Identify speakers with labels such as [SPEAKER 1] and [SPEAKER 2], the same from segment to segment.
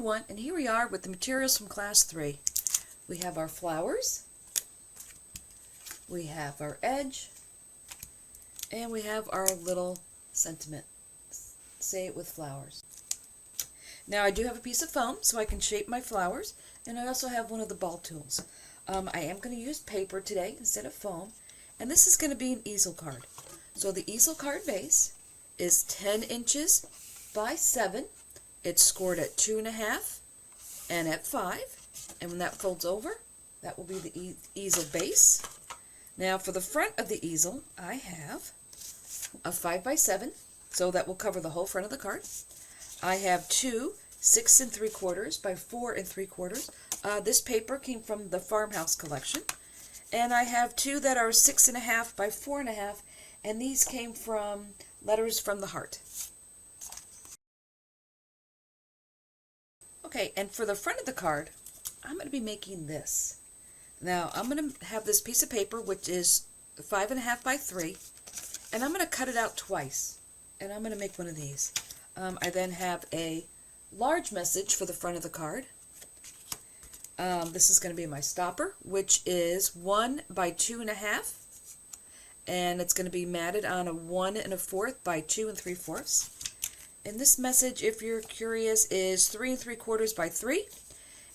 [SPEAKER 1] everyone, and here we are with the materials from class 3. We have our flowers, we have our edge, and we have our little sentiment. Say it with flowers. Now I do have a piece of foam so I can shape my flowers, and I also have one of the ball tools. I am going to use paper today instead of foam, and this is going to be an easel card. So the easel card base is 10 inches by 7. It's scored at 2.5 and at 5, and when that folds over, that will be the easel base. Now for the front of the easel, I have a 5 by 7, so that will cover the whole front of the card. I have two 6 3/4 by 4 3/4. This paper came from the Farmhouse collection, and I have two that are 6.5 by 4.5, and these came from Letters from the Heart. Okay, and for the front of the card, I'm going to be making this. Now, I'm going to have this piece of paper, which is 5.5 by 3, and I'm going to cut it out twice, and I'm going to make one of these. I then have a large message for the front of the card. This is going to be my stopper, which is 1 by 2.5, and it's going to be matted on a 1 1/4 by 2 3/4. And this message, if you're curious, is 3 3/4 by 3.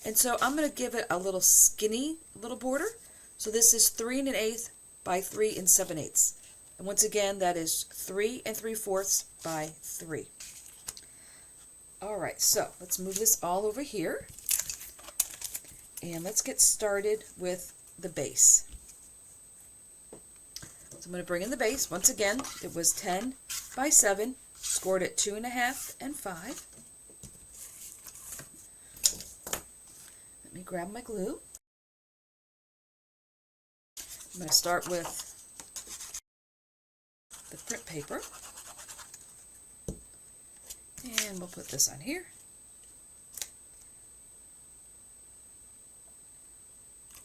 [SPEAKER 1] And so I'm going to give it a little skinny little border. So this is 3 1/8 by 3 7/8. And once again, that is 3 3/4 by 3. Alright, so let's move this all over here. And let's get started with the base. So I'm going to bring in the base. Once again, it was 10 by 7. Scored at 2.5 and 5. Let me grab my glue. I'm going to start with the print paper. And we'll put this on here.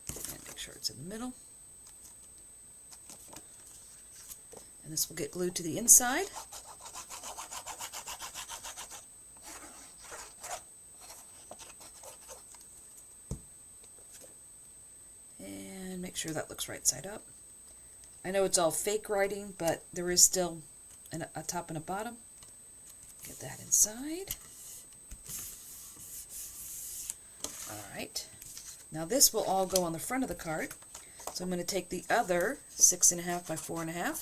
[SPEAKER 1] And make sure it's in the middle. And this will get glued to the inside. Make sure that looks right side up. I know it's all fake writing, but there is still a top and a bottom. Get that inside. Alright. Now this will all go on the front of the card. So I'm going to take the other 6.5 by 4.5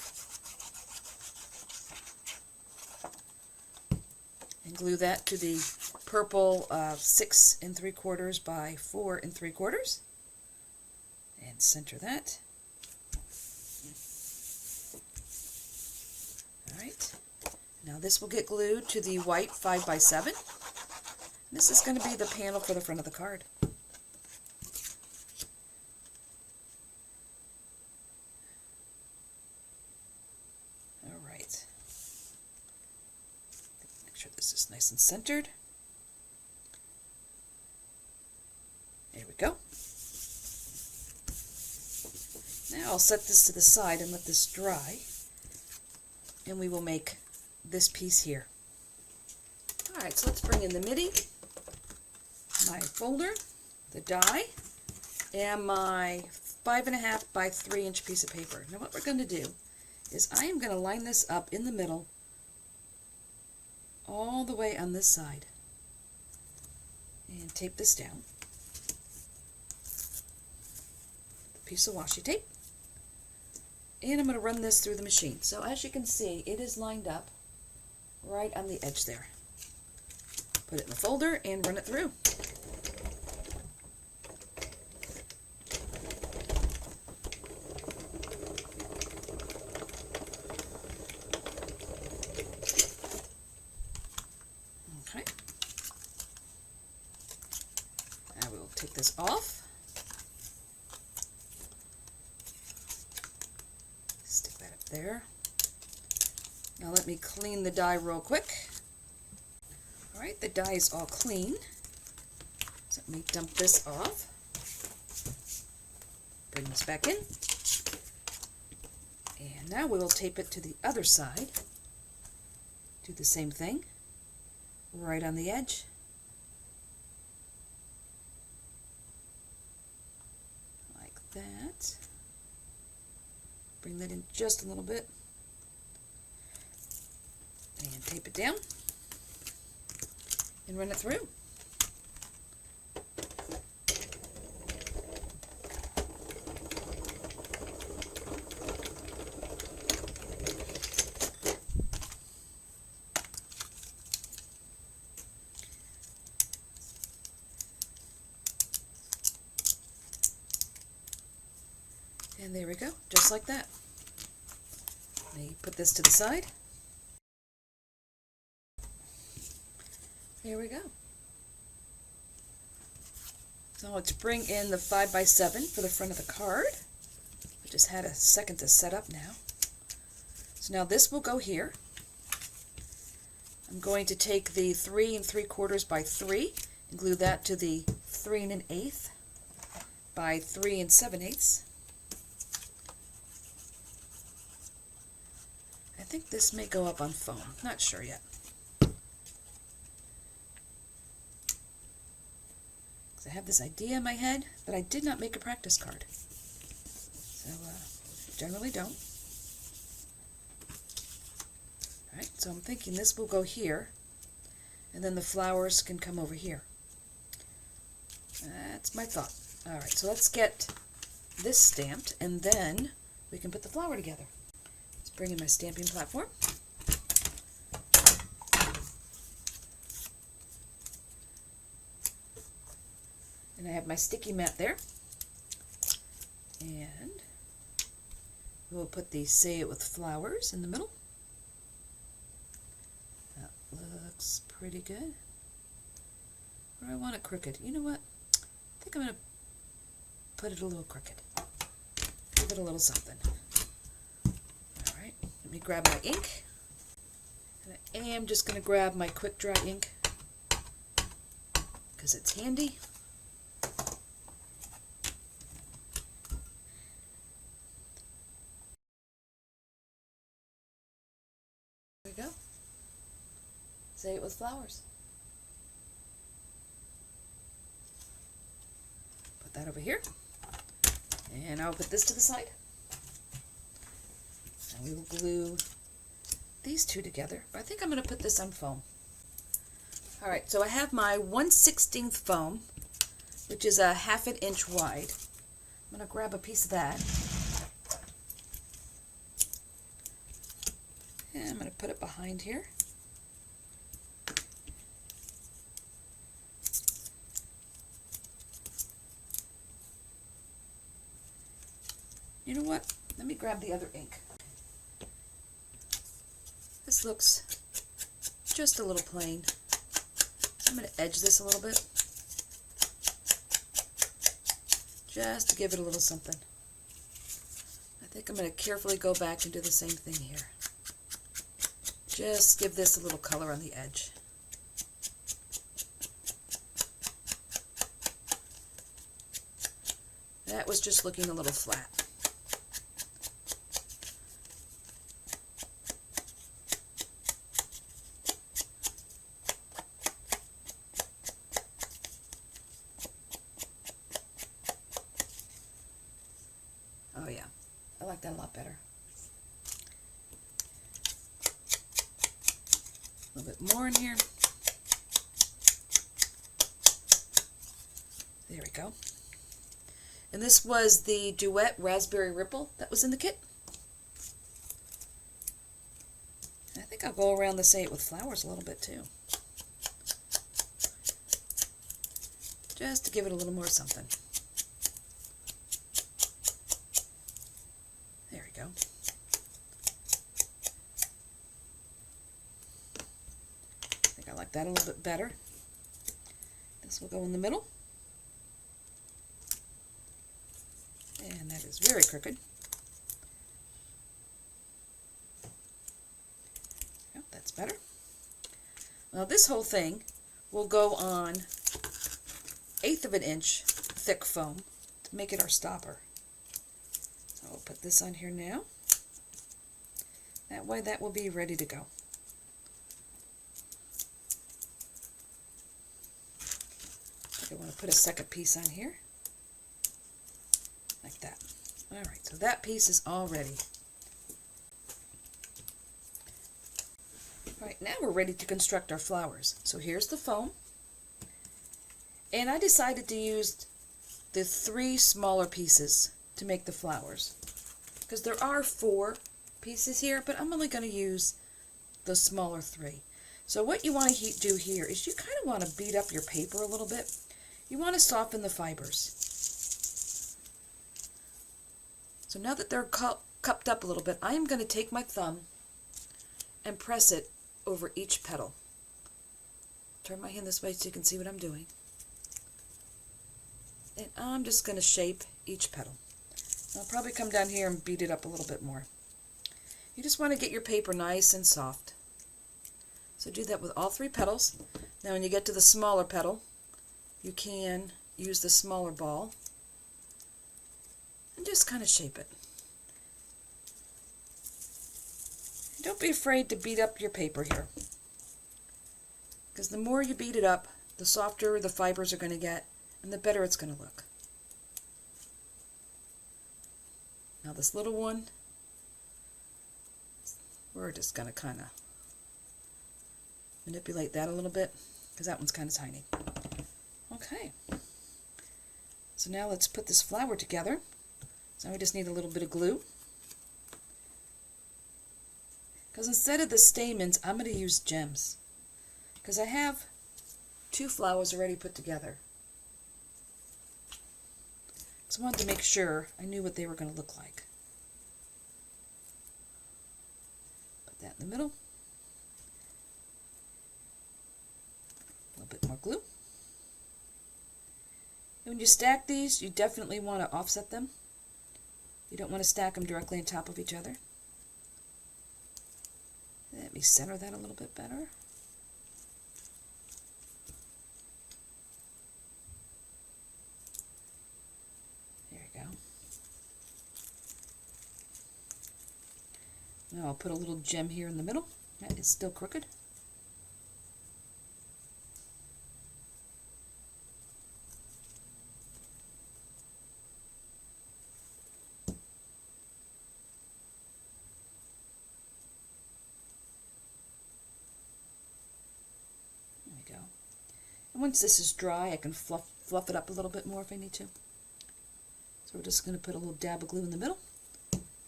[SPEAKER 1] and glue that to the purple 6 3/4 by 4 3/4. And center that. Alright. Now this will get glued to the white 5 by 7. This is going to be the panel for the front of the card. Alright. Make sure this is nice and centered. There we go. Now I'll set this to the side and let this dry, and we will make this piece here. Alright, so let's bring in the MIDI, my folder, the die, and my 5.5 by 3 inch piece of paper. Now what we're going to do is I am going to line this up in the middle all the way on this side and tape this down. A piece of washi tape. And I'm going to run this through the machine. So as you can see, it is lined up right on the edge there. Put it in the folder and run it through. Okay. Now we will take this off. There. Now let me clean the die real quick. Alright, the die is all clean. So let me dump this off. Bring this back in. And now we will tape it to the other side. Do the same thing. Right on the edge. that. Bring that in just a little bit. And tape it down. And run it through. And there we go, just like that. Now you put this to the side. There we go. So let's bring in the 5x7 for the front of the card. I just had a second to set up now. So now this will go here. I'm going to take the 3 3/4 by 3 and glue that to the 3 1/8 by 3 7/8. I think this may go up on foam. Not sure yet. Because I have this idea in my head, but I did not make a practice card. So, generally don't. Alright, so I'm thinking this will go here, and then the flowers can come over here. That's my thought. Alright, so let's get this stamped, and then we can put the flower together. Let's bring in my stamping platform. And I have my sticky mat there. And we'll put the Say It With Flowers in the middle. That looks pretty good. Or I want it crooked. You know what? I think I'm going to put it a little crooked. Give it a little something. Alright, let me grab my ink. And I am just going to grab my quick dry ink because it's handy. There we go. Say It With Flowers. Put that over here. And I'll put this to the side. And we will glue these two together. But I think I'm going to put this on foam. Alright, so I have my 1/16 foam, which is a 1/2 inch wide. I'm going to grab a piece of that. And I'm going to put it behind here. You know what? Let me grab the other ink. This looks just a little plain. I'm going to edge this a little bit. Just to give it a little something. I think I'm going to carefully go back and do the same thing here. Just give this a little color on the edge. That was just looking a little flat. Oh yeah, I like that a lot better. A little bit more in here. There we go. And this was the Duet Raspberry Ripple that was in the kit. And I think I'll go around the Say It With Flowers a little bit too. Just to give it a little more something. There we go. I think I like that a little bit better. This will go in the middle. And that is very crooked. Yep, that's better. Now this whole thing will go on 1/8 inch thick foam to make it our stopper. So I'll put this on here now. That way that will be ready to go. I think I want to put a second piece on here. like that. All right, so that piece is all ready. All right, now we're ready to construct our flowers. So here's the foam. And I decided to use the 3 smaller pieces to make the flowers, because there are 4 pieces here, but I'm only going to use the smaller 3. So what you want to do here is you kind of want to beat up your paper a little bit. You want to soften the fibers. So now that they're cupped up a little bit, I am going to take my thumb and press it over each petal. Turn my hand this way so you can see what I'm doing. And I'm just going to shape each petal. I'll probably come down here and beat it up a little bit more. You just want to get your paper nice and soft. So do that with all 3 petals. Now when you get to the smaller petal, you can use the smaller ball and just kind of shape it. And don't be afraid to beat up your paper here, because the more you beat it up, the softer the fibers are going to get and the better it's going to look. Now this little one, we're just going to kind of manipulate that a little bit, because that one's kind of tiny. Okay, so now let's put this flower together. So we just need a little bit of glue, because instead of the stamens, I'm going to use gems, because I have 2 flowers already put together. So I wanted to make sure I knew what they were going to look like. Put that in the middle. A little bit more glue. And when you stack these, you definitely want to offset them. You don't want to stack them directly on top of each other. Let me center that a little bit better. Now I'll put a little gem here in the middle. It's still crooked. There we go. And once this is dry, I can fluff it up a little bit more if I need to. So we're just going to put a little dab of glue in the middle.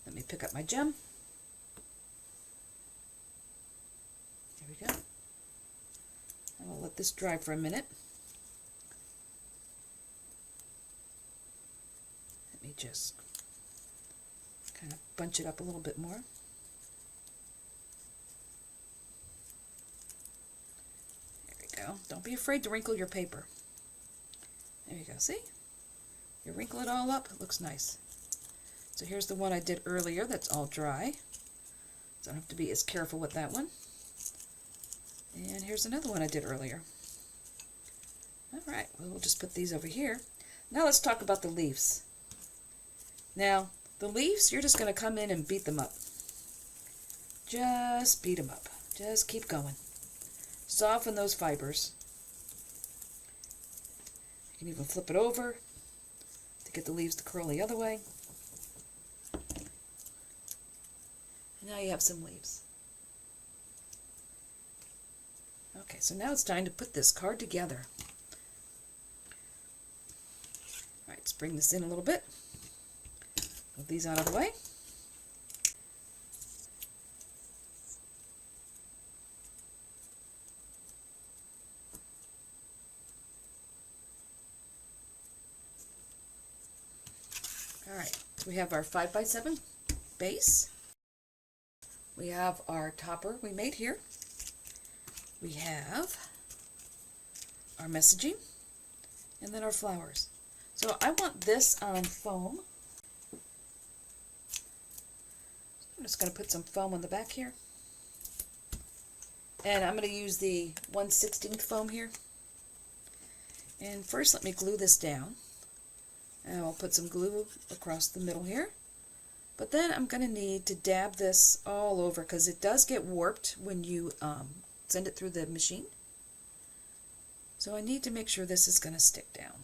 [SPEAKER 1] Let me pick up my gem. There we go. And we'll let this dry for a minute. Let me just kind of bunch it up a little bit more. There we go. Don't be afraid to wrinkle your paper. There you go. See? You wrinkle it all up, it looks nice. So here's the one I did earlier that's all dry. So I don't have to be as careful with that one. And here's another one I did earlier. Alright, well, we'll just put these over here. Now let's talk about the leaves. Now, the leaves, you're just going to come in and beat them up. Just beat them up. Just keep going. Soften those fibers. You can even flip it over to get the leaves to curl the other way. And now you have some leaves. Okay, so now it's time to put this card together. Alright, let's bring this in a little bit. Move these out of the way. Alright, so we have our 5x7 base. We have our topper we made here. We have our messaging, and then our flowers. So I want this on foam. I'm just going to put some foam on the back here. And I'm going to use the 1/16 foam here. And first let me glue this down. And I'll put some glue across the middle here. But then I'm going to need to dab this all over, because it does get warped when you send it through the machine. So I need to make sure this is going to stick down.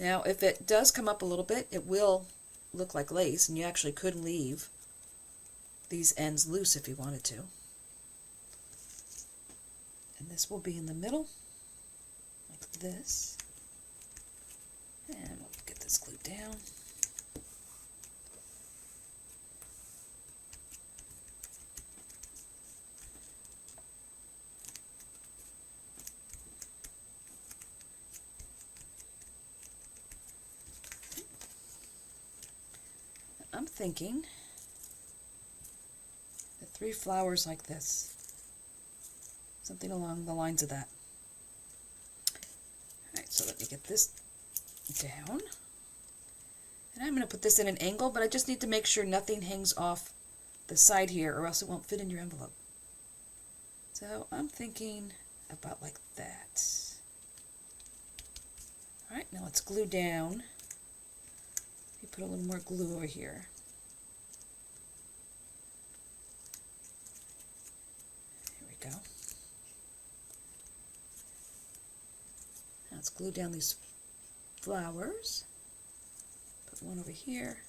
[SPEAKER 1] Now, if it does come up a little bit, it will look like lace, and you actually could leave these ends loose if you wanted to. And this will be in the middle, like this. And we'll get this glued down. I'm thinking the 3 flowers like this. Something along the lines of that. Alright, so let me get this down. And I'm going to put this in an angle, but I just need to make sure nothing hangs off the side here or else it won't fit in your envelope. So I'm thinking about like that. Alright, now let's glue down. You put a little more glue over here. Here we go. Now let's glue down these flowers. Put one over here.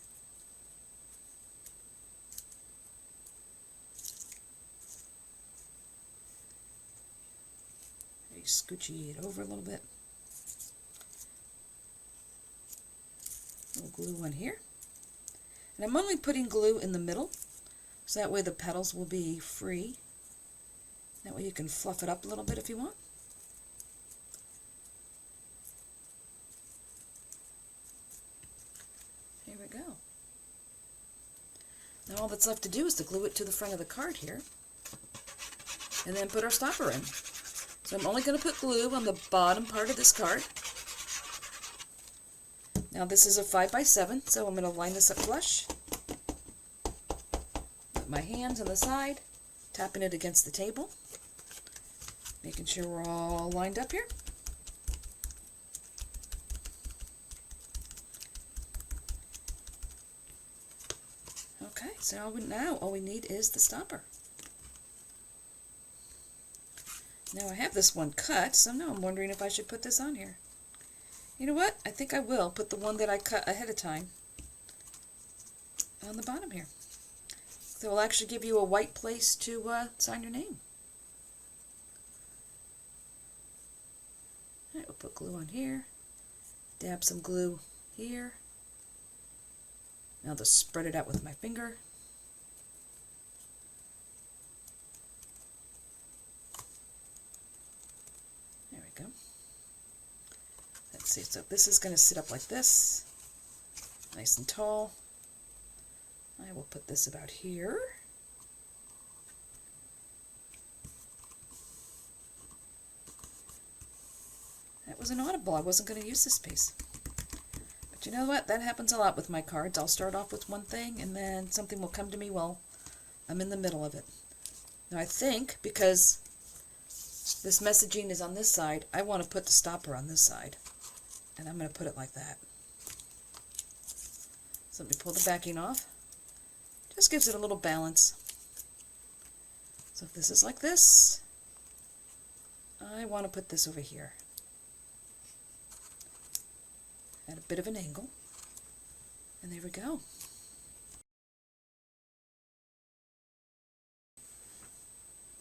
[SPEAKER 1] Maybe scoochy it over a little bit. We'll glue one here. And I'm only putting glue in the middle, so that way the petals will be free. That way you can fluff it up a little bit if you want. Here we go. Now all that's left to do is to glue it to the front of the card here, and then put our stopper in. So I'm only going to put glue on the bottom part of this card. Now this is a 5x7, so I'm going to line this up flush. Put my hands on the side, tapping it against the table, making sure we're all lined up here. Okay, so now all we need is the stopper. Now I have this one cut, so now I'm wondering if I should put this on here. You know what? I think I will put the one that I cut ahead of time on the bottom here. So it'll actually give you a white place to sign your name. Alright, we'll put glue on here. Dab some glue here. Now just spread it out with my finger. There we go. Let's see, so this is going to sit up like this, nice and tall. I will put this about here. That was inaudible. I wasn't going to use this piece. But you know what? That happens a lot with my cards. I'll start off with one thing and then something will come to me while I'm in the middle of it. Now I think because this messaging is on this side, I want to put the stopper on this side. And I'm going to put it like that. So let me pull the backing off. Just gives it a little balance. So if this is like this, I want to put this over here. At a bit of an angle. And there we go.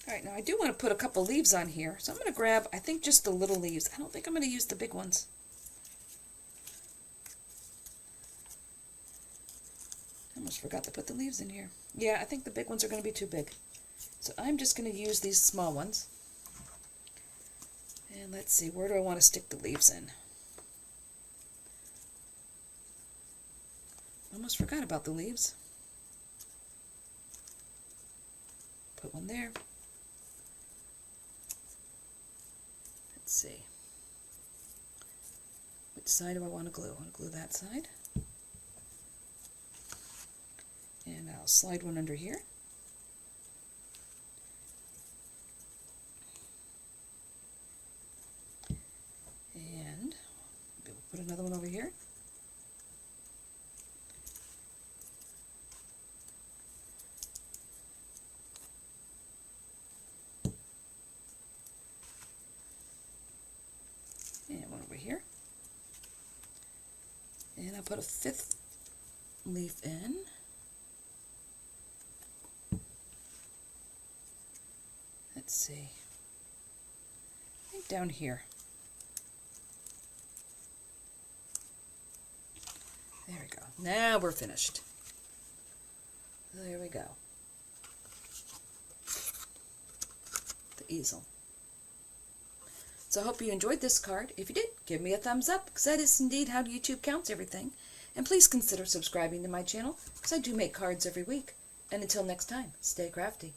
[SPEAKER 1] Alright, now I do want to put a couple leaves on here. So I'm going to grab, I think, just the little leaves. I don't think I'm going to use the big ones. I almost forgot to put the leaves in here. Yeah, I think the big ones are going to be too big. So I'm just going to use these small ones. And let's see, where do I want to stick the leaves in? Almost forgot about the leaves. Put one there. Let's see. Which side do I want to glue? I want to glue that side. And I'll slide one under here. And we'll put another one over here. And one over here. Now put a 5th leaf in. Let's see. I think down here. There we go. Now we're finished. There we go. The easel. So I hope you enjoyed this card. If you did, give me a thumbs up, because that is indeed how YouTube counts everything. And please consider subscribing to my channel, because I do make cards every week. And until next time, stay crafty.